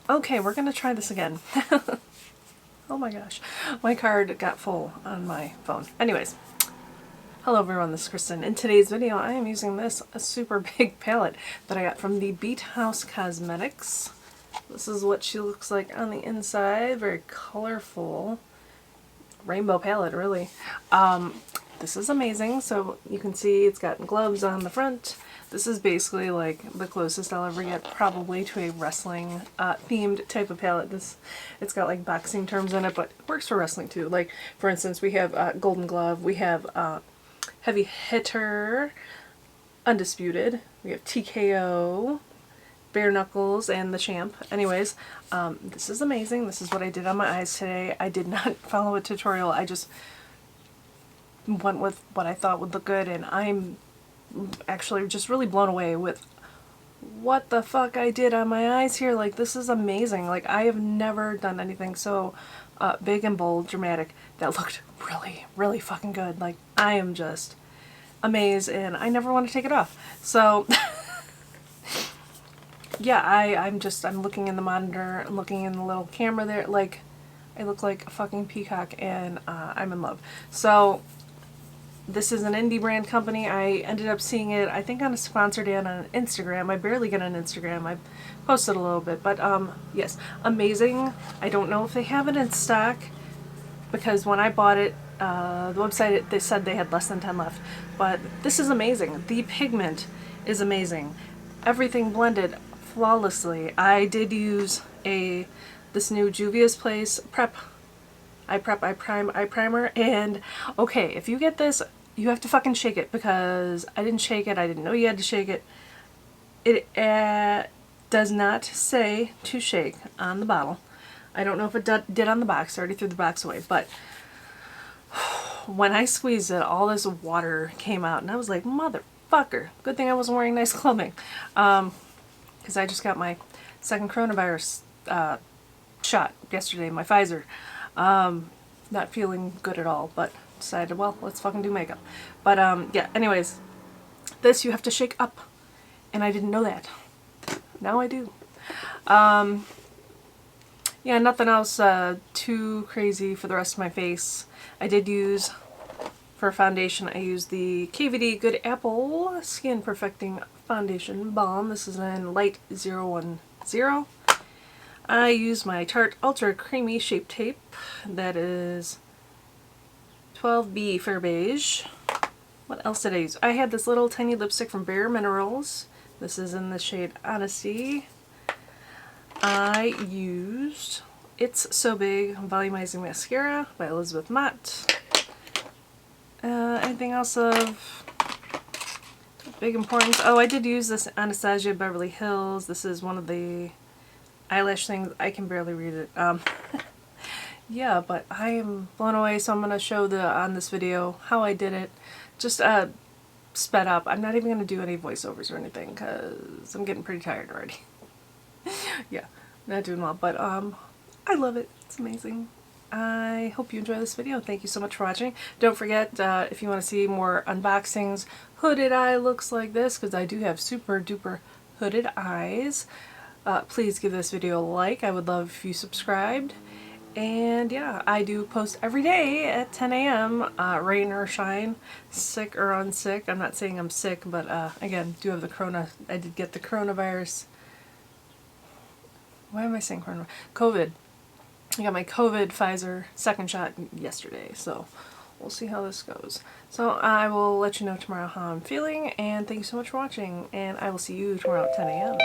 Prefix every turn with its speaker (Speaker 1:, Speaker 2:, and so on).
Speaker 1: Okay, we're gonna try this again. Oh my gosh, my card got full on my phone. Anyways, hello everyone, this is Kristen. In today's video, I am using this a super big palette that I got from the Beathouse Cosmetics. This is what she looks like on the inside, very colorful. Rainbow palette, really. This is amazing. So you can see it's got gloves on the front. This is basically like the closest I'll ever get probably to a wrestling themed type of palette. It's got like boxing terms in it, but it works for wrestling too. Like for instance, we have Golden Glove, we have Heavy Hitter, Undisputed, we have TKO, Bare Knuckles, and the Champ. Anyways, this is amazing. This is what I did on my eyes today. I did not follow a tutorial. I just went with what I thought would look good, and I'm actually just really blown away with what the fuck I did on my eyes here. Like, this is amazing. Like, I have never done anything so big and bold, dramatic, that looked really, really fucking good. Like, I am just amazed, and I never want to take it off. So yeah, I'm looking in the monitor, I'm looking in the little camera there, like, I look like a fucking peacock, and I'm in love. So this is an indie brand company. I ended up seeing it, I think, on a sponsored ad on Instagram. I barely get on Instagram. I posted a little bit, but yes, amazing. I don't know if they have it in stock, because when I bought it, the website, they said they had less than 10 left. But this is amazing. The pigment is amazing. Everything blended flawlessly. I did use this new Juvia's Place eye primer, and okay, if you get this, you have to fucking shake it, because I didn't shake it. I didn't know you had to shake it. It does not say to shake on the bottle. I don't know if it did on the box. I already threw the box away, but when I squeezed it, all this water came out, and I was like, motherfucker. Good thing I wasn't wearing nice clothing, because I just got my second coronavirus shot yesterday, my Pfizer. Not feeling good at all, but decided, well, let's fucking do makeup. But yeah, anyways, this you have to shake up, and I didn't know that. Now I do. Yeah, nothing else too crazy for the rest of my face. I did use, for foundation, I used the KVD Good Apple Skin Perfecting Foundation Balm. This is in Light 010. I use my Tarte Ultra Creamy Shape Tape. That is 12B for Beige. What else did I use? I had this little tiny lipstick from Bare Minerals. This is in the shade Honesty. I used It's So Big Volumizing Mascara by Elizabeth Mott. Anything else of big importance? Oh, I did use this Anastasia Beverly Hills. This is one of the eyelash things. I can barely read it. Yeah, but I am blown away, so I'm going to show on this video how I did it. Just sped up. I'm not even going to do any voiceovers or anything, because I'm getting pretty tired already. Yeah, not doing well, but I love it. It's amazing. I hope you enjoy this video. Thank you so much for watching. Don't forget, if you want to see more unboxings, hooded eye looks like this, because I do have super duper hooded eyes. Please give this video a like. I would love if you subscribed. And yeah, I do post every day at 10 a.m. Rain or shine, sick or unsick. I'm not saying I'm sick, but again, do have the corona. I did get the coronavirus. Why am I saying coronavirus? COVID. I got my COVID Pfizer second shot yesterday, so we'll see how this goes. So I will let you know tomorrow how I'm feeling, and thank you so much for watching, and I will see you tomorrow at 10 a.m.